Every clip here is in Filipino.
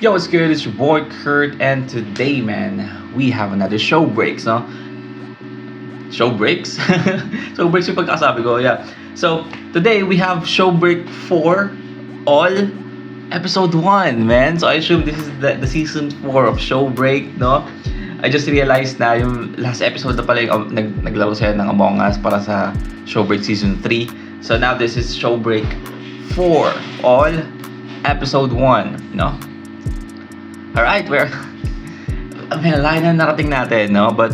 Yo, what's good? It's your boy Kurt, and today, man, we have another show breaks, no? Show breaks? Show breaks yung pagkasabi ko, yeah. So, today we have show break 4 all episode 1, man. So, I assume this is the season 4 of show break, no? I just realized na yung last episode na pala yung naglaro sila ng Among Us para sa show break season 3. So, now this is show break 4 all episode 1, no? Alright, may line na narating natin, no? But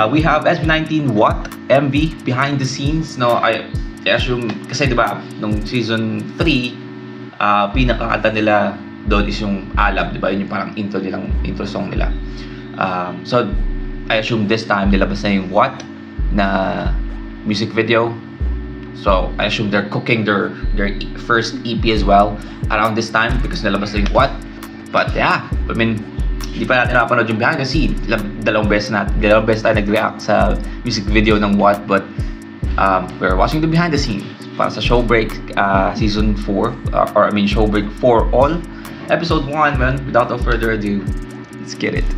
we have SB19 What MV behind the scenes, no? I assume, kasi diba, nung season 3, pinakakanta nila doon is yung Alab, diba? Yun yung parang intro song nila. So, I assume this time nilabas na yung What na music video. So, I assume they're cooking their first EP as well around this time because nilabas na yung What. But yeah, I mean, hindi pa natin napanood yung behind the scene. Dalawang beses tayo nag-react sa music video ng What, but we're watching the behind the scene para sa show break season 4, show break 4 all episode 1, man. Without no further ado, let's get it.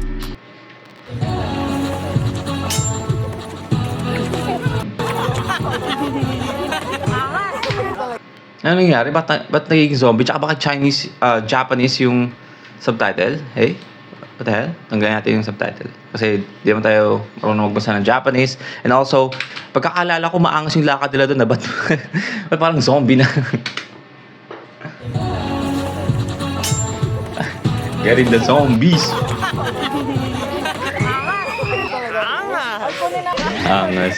Ano nangyari? Ba't nagiging zombie? Tsaka bakit Japanese yung subtitle? Hey? What the hell? Tanggalin natin yung subtitle. Kasi di naman tayo marunong magbasa ng Japanese. And also, pagkakaalala ko maangas yung lakad nila doon na ba't parang zombie na? Getting the zombies. Angas.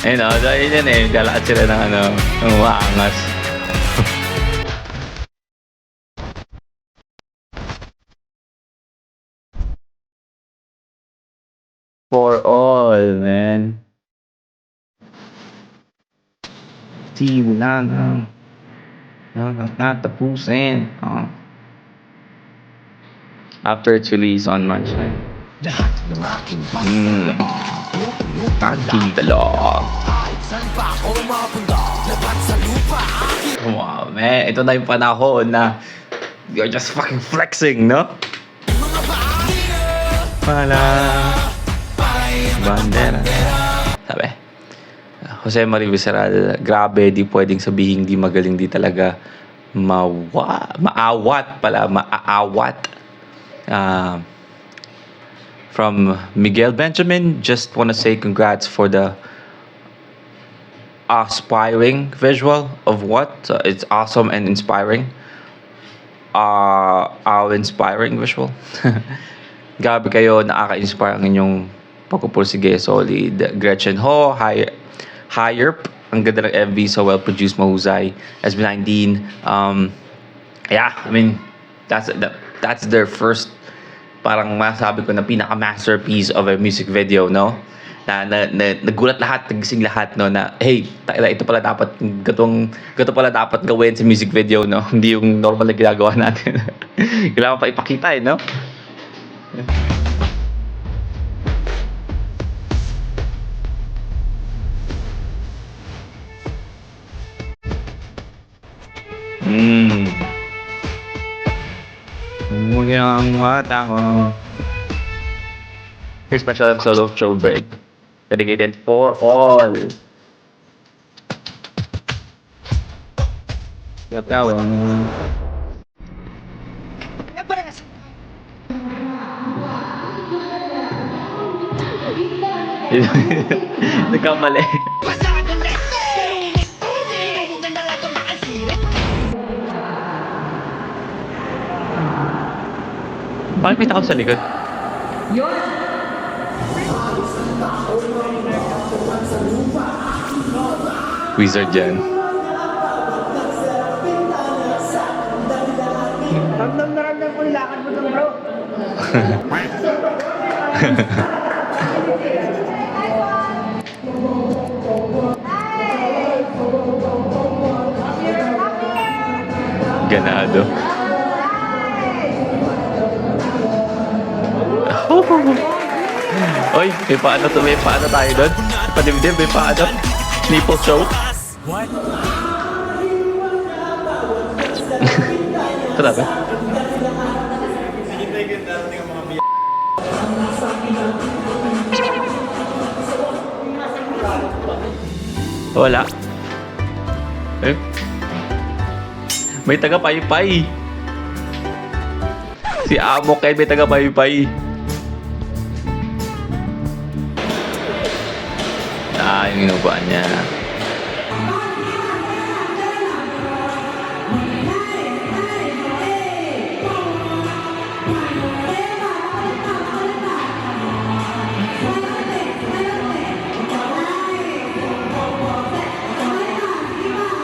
Ayun o, dahil yan eh, galakad sila ng maangas. For all, man. Team lang. Natapusin. After its release on March 9. Taking the law. Wow, man. Ito na yung panahon na you're just fucking flexing, no? Bandera. Sabi, Jose Marie Visceral, grabe, di pwedeng sabihin di magaling, di talaga maawat. From Miguel Benjamin, just wanna say congrats for the aspiring visual of What. It's awesome and inspiring. Inspiring visual. Grabe kayo, nakaka-inspire ang inyong pagpupursige. Solid. Gretchen Ho, Hyerp, ang ganda ng MV, so well produced, mahusay. SB19, yeah, I mean, that's their first, parang masabi ko na pinaka-masterpiece of a music video, no? Na nagulat lahat, nagising lahat, no? Na, hey, ito pala dapat, gato pala dapat gawin sa music video, no? Hindi yung normal na ginagawa natin. Kailangan pa ipakita, no? Here's special episode of Show Break, dedicated for all. Nagkamali. Bakit may tao sa likod? Wizard yan. Ramdam na ramdam ko yung lakad mo dun, bro. Ganado. Oy, may paano tayo doon? Padimdim, may paano? Nipple show? What? Grabe. Wala. Eh? May taga-paypay. Si Amo Ken may taga-paypay. Yung inupuan niya.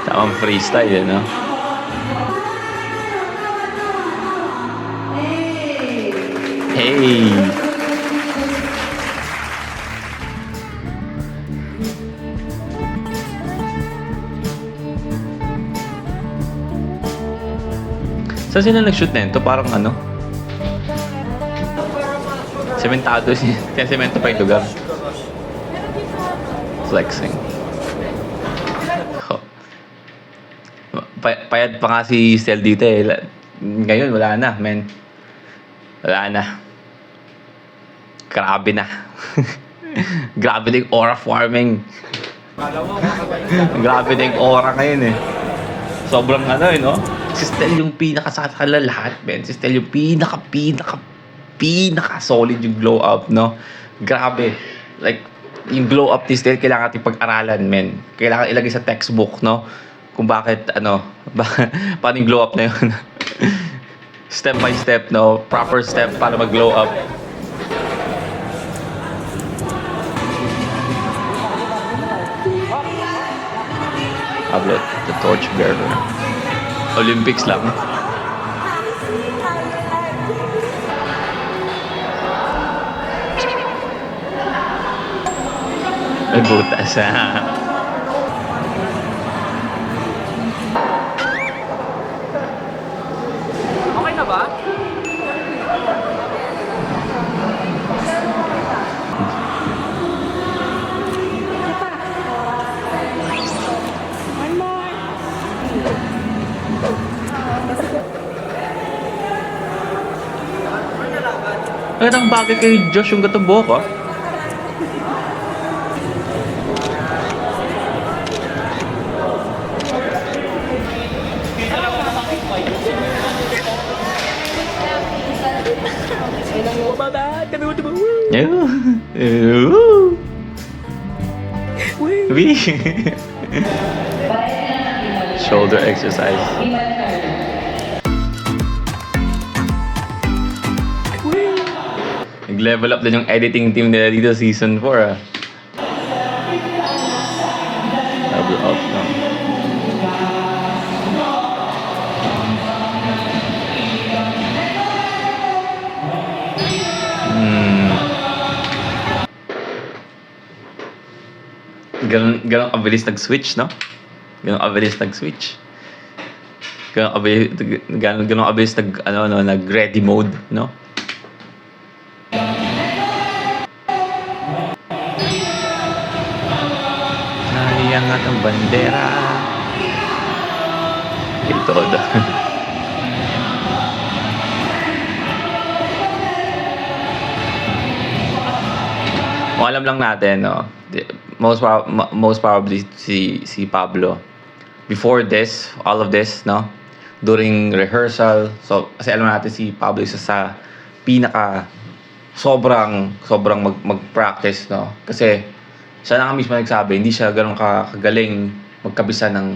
Tamang freestyle, eh, no? Hey! Saan sila nag-shoot na yun? Ito parang ano? Sementado siya. Kaya semento pa yung lugar. Flexing. Oh. Payad pa nga si Stel dito eh. Ngayon, wala na, men. Wala na. Grabe na. Grabe na yung aura farming. Grabe na yung aura ngayon eh. Sobrang ano eh, no? Si Stel yung pinakasakala lahat, men. Si Stel yung pinaka solid yung glow up, no? Grabe. Like, yung glow up ni Stel, kailangan natin pag-aralan, men. Kailangan ilagay sa textbook, no? Kung bakit, paano yung glow up na yun. Step by step, no? Proper step para mag-glow up. Pablo, the torchbearer. Olympics lang. May butas, ha? Okay na ba? Ang bagay kay Josh yung gatong buhok, ah. Shoulder exercise. Nag-level up din yung editing team nila dito season 4, ah. Level up na. Ganun abilis nag-switch, no? Ganun abilis nag-switch. Ganun abilis nag-ready mode, no? Naiangat ang bandera. Ito daw. Kung alam lang natin, no? Most probably si Pablo before this, all of this, no, during rehearsal, so kasi alam natin si Pablo isa sa pinaka sobrang mag-practice, no, kasi siya na nga mismo nagsabi hindi siya ganoon kagaling magkabisa ng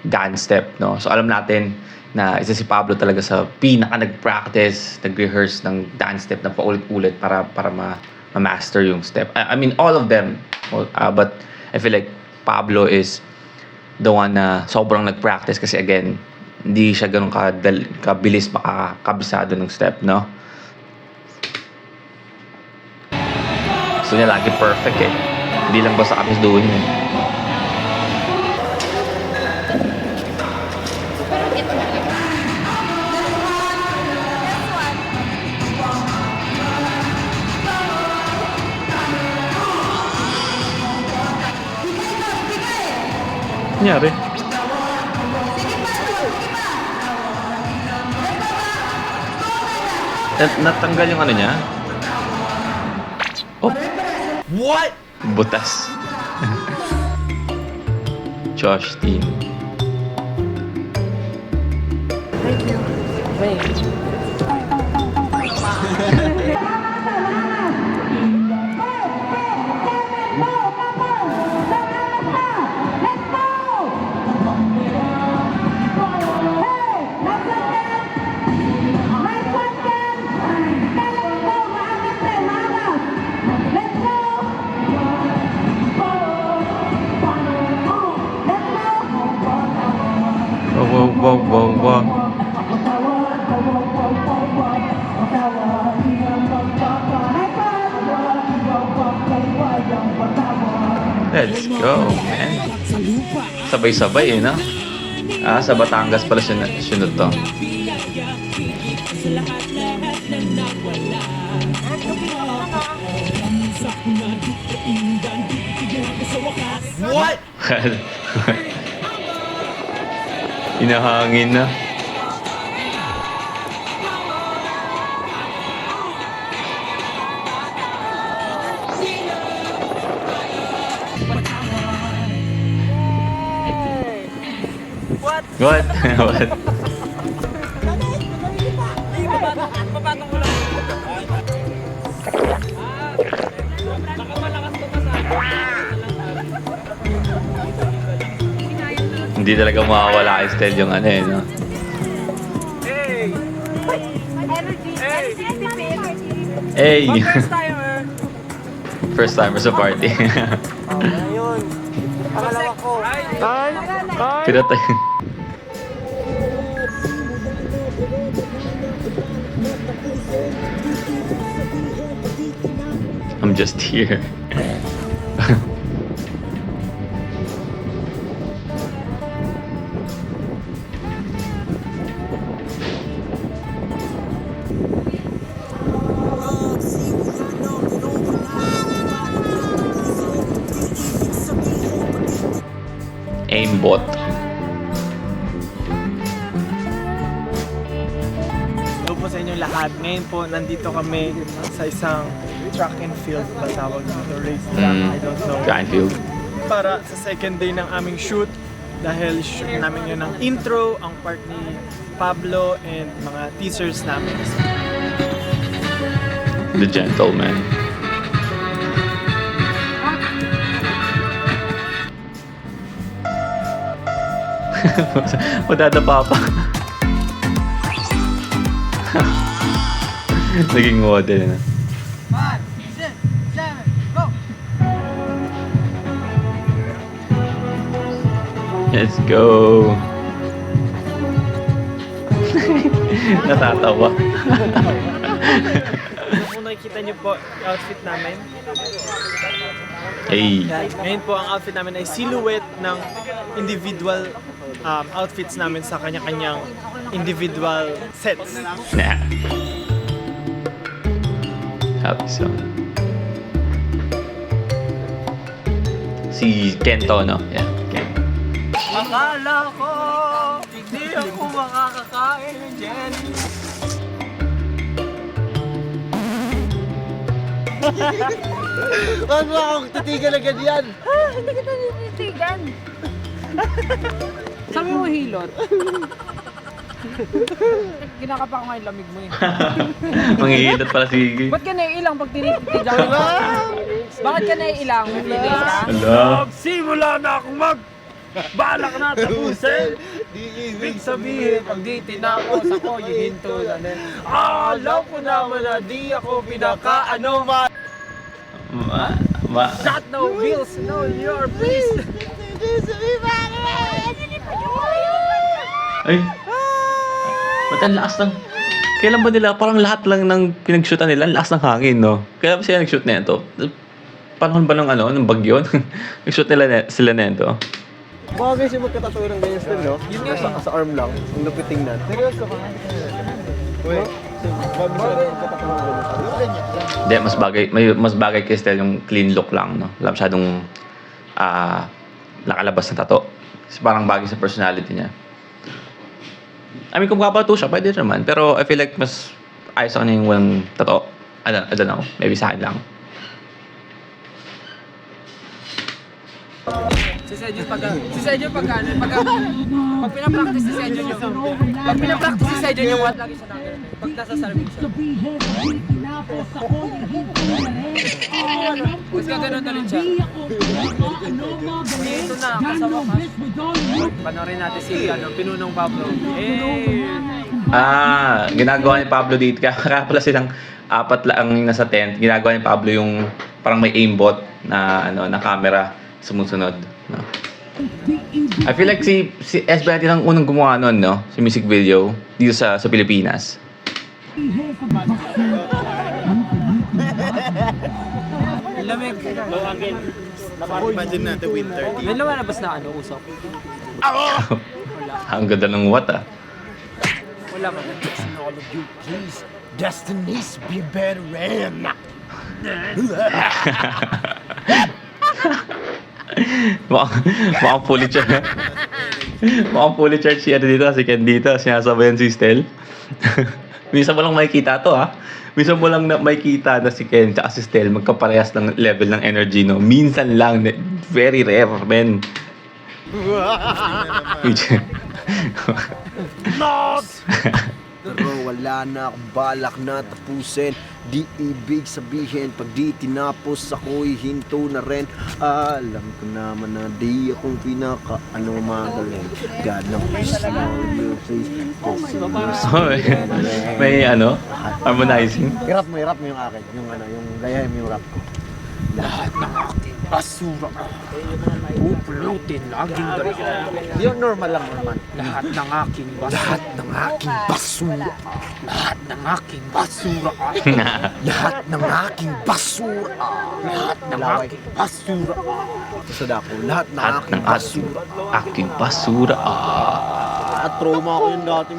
dance step, no, so alam natin na isa si Pablo talaga sa pinaka nag-practice, nag-rehearse ng dance step na paulit-ulit para ma-master yung step. I mean, all of them. But I feel like Pablo is the one na sobrang nag-practice kasi again, hindi siya ganun kabilis makakabisado ng step, no? So niya lagi perfect eh. Hindi lang basta kami doing eh. Nangyari? Natanggal yung ano niya? Oh. What? Butas. Josh Team. Wow. Let's go, man. Sabay-sabay no? Sa Batangas pala sunod to. What? Inahangin na. What? What? Hindi talaga mawawala kay Stel yung ano no? Hey! First timer sa party. Ayun. Pangalawa ko. Pinatay. I'm just here. Aimbot. Hello po sa inyong lahat. Ngayon po, nandito kami sa isang track and field na tawag dito. Race track, I don't know. Track and field. Para sa second day ng aming shoot. Dahil shoot namin yun ng intro, ang part ni Pablo, and mga teasers namin. The Gentleman. Madadapa pa. Naging model na. 5, 6, 7, go! Let's go. Natatawa. Kung nakikita niyo po, yung outfit namin. Hey. Ngayon po, ang outfit namin ay silhouette ng individual outfits namin sa kanya-kanyang individual sets. Nah. Happy song. Si Kento, no? Yeah, Kento. Akala ko, hindi ako makakakain ng Jenny. Wag mo akong titigan agad yan. Hindi kita nititigan. Sabi mo hilot. Ginakapa ko nga yung lamig mo eh. Manghihilot pala si Iggy. Ba't ka naiilang pag tinititigan mo? Bakit ka naiilang? Maglilis ka? Hello? Simula na akong balak na tapusin. Ibig sabihin, pag di tinapos ako, hihinto na na. Alam ko naman na di ako pinaka-ano man. Not no bills, no your please. Ay. Ba't ang lakas ng... Kailan ba nila? Parang lahat lang ng pinag-shootan nila, ang lakas ng hangin, no? Kailan ba sila nag-shoot na ito? Panahon ba ng ano, ng bagyo? Nag-shoot sila na ito? Bagay siya magkatattoo ng ganyan style, no? Yun nga sa arm lang, ang lupit tingnan. Seryoso ka? Wait. Bagay magkatattoo ng ganyan style. Hindi, mas bagay kay Stel yung clean look lang, no? Wala masyadong nakalabas na tato. Kasi parang bagay sa personality niya. I mean, kung kapato siya, pwede naman. Pero I feel like mas ayos sa kanya yung walang totoo. I don't know. Maybe sa akin lang. Si Sergio pag pinapractice si Sergio yung what lagi siya nagano. Pag nasa salming siya. Mas gaganon na rin siya. Dito na, kasama ka. Panorin natin si Pinunong Pablo. Ginagawa ni Pablo dito. Kaya pala silang apat lang nasa tent. Ginagawa ni Pablo yung parang may aimbot na na camera sumusunod. No? I feel like si SB ang unang gumawa nun, no? Si music video dito sa Pilipinas. Lamig. Imagine natin winter. May lumalabas na usok. Ang ganda ng what, ah. Wala man. All of you, please. Destinies be better and Mukhang fully charged. Mukhang fully charged si dito, si Ken dito. Sinasabayan si Stel. Minsan mo lang makikita to, ha? Minsan mo lang makikita na si Ken at si Stel magkaparehas ng level ng energy, no? Minsan lang. Very rare, men. Pero wala na akong balak na tapusin. Di ibig sabihin pag di tinapos ako'y hinto na rin. Alam ko naman na di akong magaling. God ng peace, your face. May harmonizing. Hirap mo yung akin. Yung gayahin mo yung rap ko. lahat ng aking basura pupulutin laging ganito. Yung normal lang naman. Lahat ng aking basura. Lahat ng aking basura. Lahat ng aking basura. Lahat ng aking basura. Sa dako, lahat ng Lahat aking ng basura. aking basura. At trauma ako yun dati.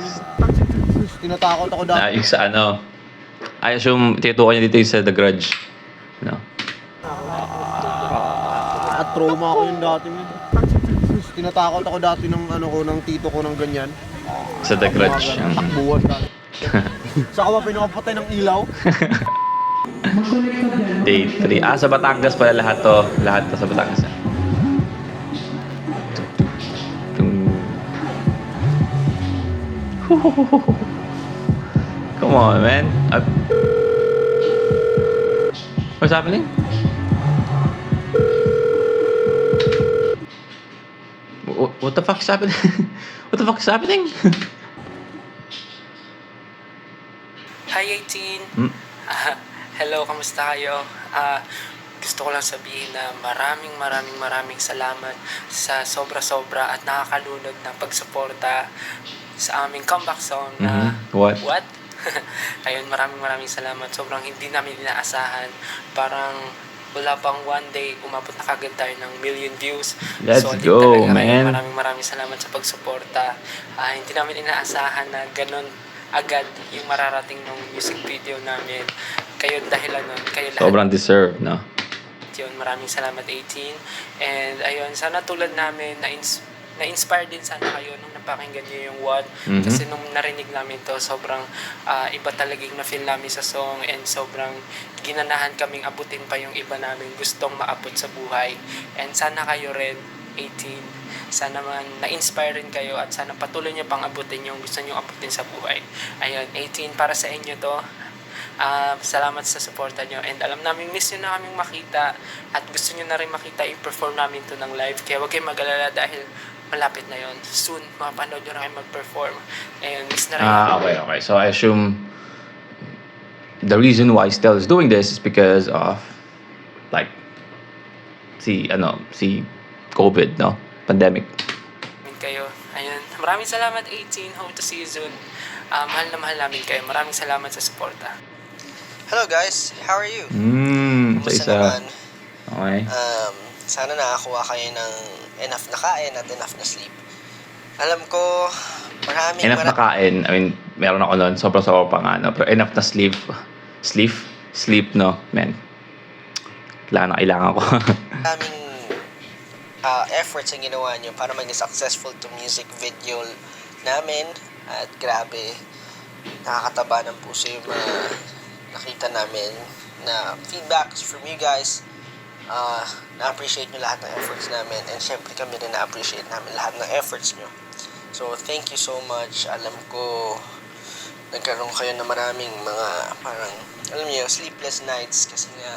Tinatakot ako dati. Yung sa I assume tinutukan niya dito yung sa The Grudge. No? At trauma ako yun dati. Tinatakot ako dati ng ng tito ko ng ganyan. Sa The Grudge. Takbuhan dati. Saka ba pinakapatay ng ilaw? Day 3. Sa Batangas pala lahat to. Lahat to sa Batangas. Come on, man. What's happening? What the fuck is happening? What the fuck is happening? Hi 18! Hmm? Hello, kamusta kayo? Gusto ko lang sabihin na maraming salamat sa sobra-sobra at nakakalunod na pagsuporta sa aming comeback song na What? What? Ayun, maraming salamat. Sobrang hindi namin inaasahan. Parang wala pang one day, umabot na kagad tayo ng 1,000,000 views. Let's Solid go, talaga. man. Maraming salamat sa pagsuporta. Hindi namin inaasahan na ganun agad yung mararating ng music video namin. Kayo dahilan nun, kayo lahat. Sobrang deserve, no? Yun, maraming salamat 18. And ayun, sana tulad namin na-inspire din sana kayo nung napakinggan nyo yung What. Kasi nung narinig namin to, sobrang iba talagang na-feel namin sa song and sobrang ginanahan kaming abutin pa yung iba namin gustong maabot sa buhay. And sana kayo rin, 18, sana man na-inspire rin kayo at sana patuloy nyo pang abutin yung gusto nyo abutin sa buhay. Ayun, 18, para sa inyo to. Salamat sa suporta nyo and alam namin miss nyo na kaming makita at gusto nyo na rin makita i-perform namin to ng live, kaya huwag kayong mag-alala dahil malapit na yon. Soon mapanood nyo na kayo mag-perform and miss na rin. Okay. So I assume the reason why Stel is doing this is because of like si COVID, no? Pandemic. Kayo. Ayun. Maraming salamat 18. Hope to see you soon. Mahal na mahal namin kayo. Maraming salamat sa suporta. Hello guys, how are you? Sa Kumusta isa. naman? Okay. Sana nakakuha kayo ng enough na kain at enough na sleep. Alam ko, Enough na kain. I mean, meron ako nun. Sobrang pa nga, no? Pero enough na sleep. Sleep, no? Man. Kailangan ko. maraming efforts ang ginawa nyo para maging successful to music video namin. At grabe, nakakataba ng puso yung mga nakita namin na feedbacks from you guys. Na-appreciate nyo lahat ng efforts namin, and syempre kami rin na-appreciate namin lahat ng efforts nyo. So, thank you so much. Alam ko, nagkaroon kayo ng maraming mga parang, alam niyo, sleepless nights kasi nga,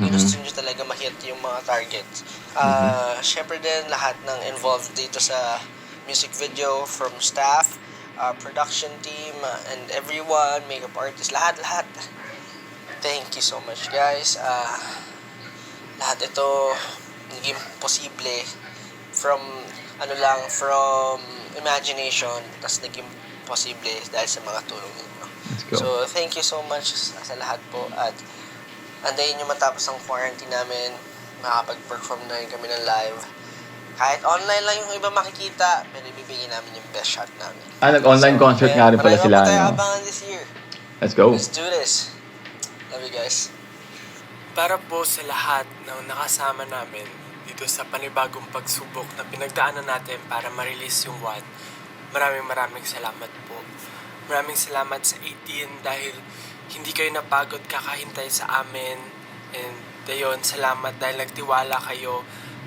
gusto nyo talaga ma-hit yung mga targets. Syempre din, lahat ng involved dito sa music video, from staff, production team, and everyone, makeup artist, lahat. Thank you so much, guys. Lahat ito naging posible from imagination, tas naging posible dahil sa mga tulong ninyo. Let's go. So, thank you so much sa lahat po, at andayin nyo matapos ang quarantine namin, makapag-perform na rin kami ng live. Kahit online lang yung iba makikita, pero ibibigay namin yung best shot namin. Nag-online concert nga rin pala sila. Marami tayo No? abangan this year. Let's go. Let's do this. Love you guys. Para po sa lahat ng nakasama namin dito sa panibagong pagsubok na pinagdaanan natin para ma-release yung WAD, maraming salamat po. Maraming salamat sa 18 dahil hindi kayo napagod kakahintay sa amin. And dayon, salamat dahil nagtiwala kayo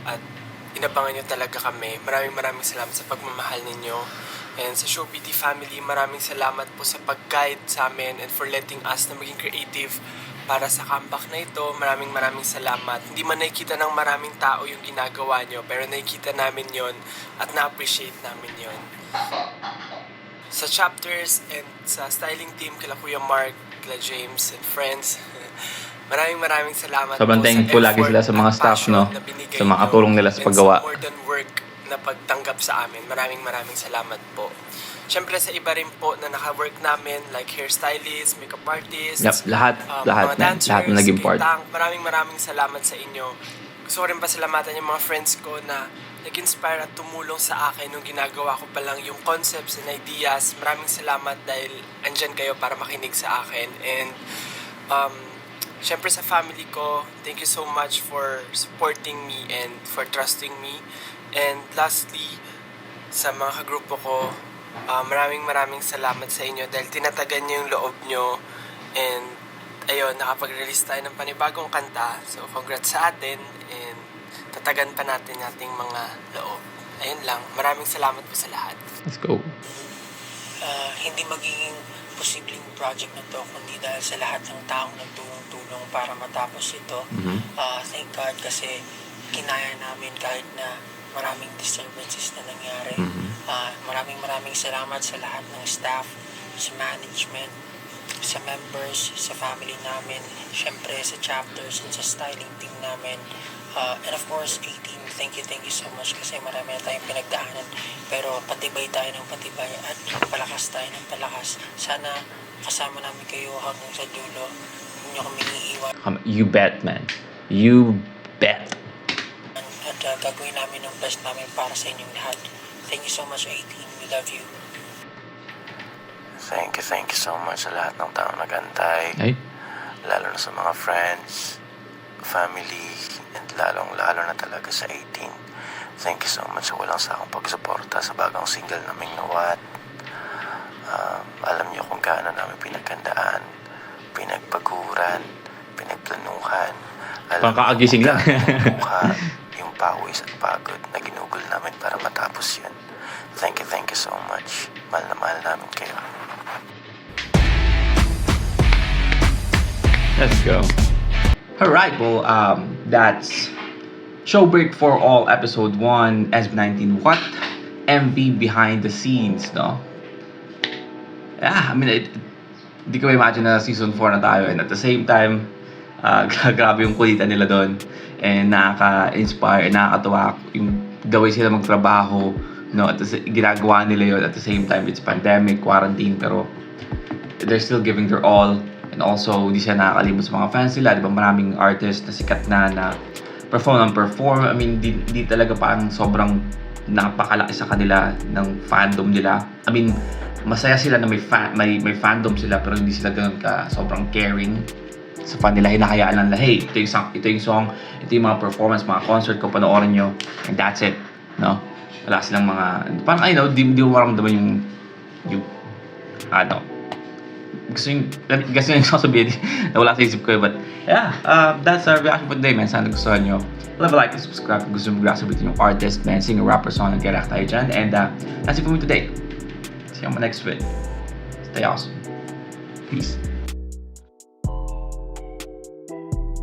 at inabangan nyo talaga kami. Maraming salamat sa pagmamahal ninyo. And sa Showbity family, maraming salamat po sa pag-guide sa amin and for letting us na maging creative para sa comeback na ito. Maraming salamat. Hindi man nakikita ng maraming tao yung ginagawa nyo, pero nakikita namin yon at na-appreciate namin yon. Sa chapters and sa styling team, kila Kuya Mark, kila James and friends, maraming salamat. Sobrang thankful lagi sila sa mga staff, no? Sa mga katulong nila sa paggawa. And sa more than work na pagtanggap sa amin. Maraming salamat po. Siyempre sa iba rin po na naka-work namin, like hairstylists, makeup artists, Yep, lahat mga dancers, lahat na naging part. kitang, maraming salamat sa inyo. Gusto ko rin pasalamatan yung mga friends ko na nag-inspire at tumulong sa akin nung ginagawa ko pa lang yung concepts and ideas. Maraming salamat dahil andyan kayo para makinig sa akin. And siyempre sa family ko, thank you so much for supporting me and for trusting me. And lastly, sa mga kagrupo ko, maraming salamat sa inyo dahil tinatagan niyo yung loob nyo. And ayun, nakapag-release tayo ng panibagong kanta. So congrats sa atin and tatagan pa natin ating mga loob. Ayun lang, maraming salamat po sa lahat. Let's go. Hindi magiging posibleng project na to kundi dahil sa lahat ng taong nagtulong-tulong para matapos ito. Thank God kasi kinaya namin kahit na maraming disturbances na nangyari. Maraming salamat sa lahat ng staff, sa management, sa members, sa family namin, syempre sa chapters and sa styling team namin. And of course, 18, thank you so much kasi marami na tayong pinagdaanan. Pero patibay tayo ng patibay at palakas tayo ng palakas. Sana kasama namin kayo hanggang sa dulo. Huwag niyo kami iiwan. You bet, man. You bet. At gagawin namin ang best namin para sa inyong lahat. Thank you so much, 18. We love you. Thank you so much sa lahat ng taong nagantay. Ay, Lalo na sa mga friends, family, and lalong na talaga sa 18. Thank you so much sa walang sakong pagsuporta sa bagong single naming nawat. Alam niyo kung gaano namin pinagkandaan, pinagpaguran, pinagplanuhan. Pangkaagising lang. Mukha, yung pawis at pagod na ginugol namin para matapos yun. Thank you so much. Mahal na mahal namin kayo. Let's go. Alright, well, that's Showbreak for All Episode 1, SB19 What? MV Behind the Scenes, no? Yeah, I mean, hindi ko imagine na season 4 na tayo, and at the same time, grabe yung kulitan nila doon, and nakaka-inspire, nakakatuwa yung the way sila magtrabaho, no? At ginagawa nila yun, at the same time, it's pandemic, quarantine, pero they're still giving their all. And also, hindi siya nakakalimot sa mga fans nila. Di ba maraming artist na sikat na perform. I mean, di talaga parang sobrang napakalaki sa kanila ng fandom nila. I mean, masaya sila na may fandom sila pero hindi sila ganoon ka sobrang caring sa fan nila. Hinahayaan lang na, hey, ito yung song, ito yung mga performance, mga concert ko, panoorin nyo. And that's it. No? Wala silang mga, parang, I know, di mo maramdaman yung gusto yung sasabihin na wala sa isip ko. But yeah, that's our reaction for today, man. Sana gustuhan nyo. Leave a like and subscribe kung gusto mo reaction with yung artist, man, singer, rapper, song, and kaya tayo dyan. And that's it for me today. See you on my next vid. Stay awesome. Peace.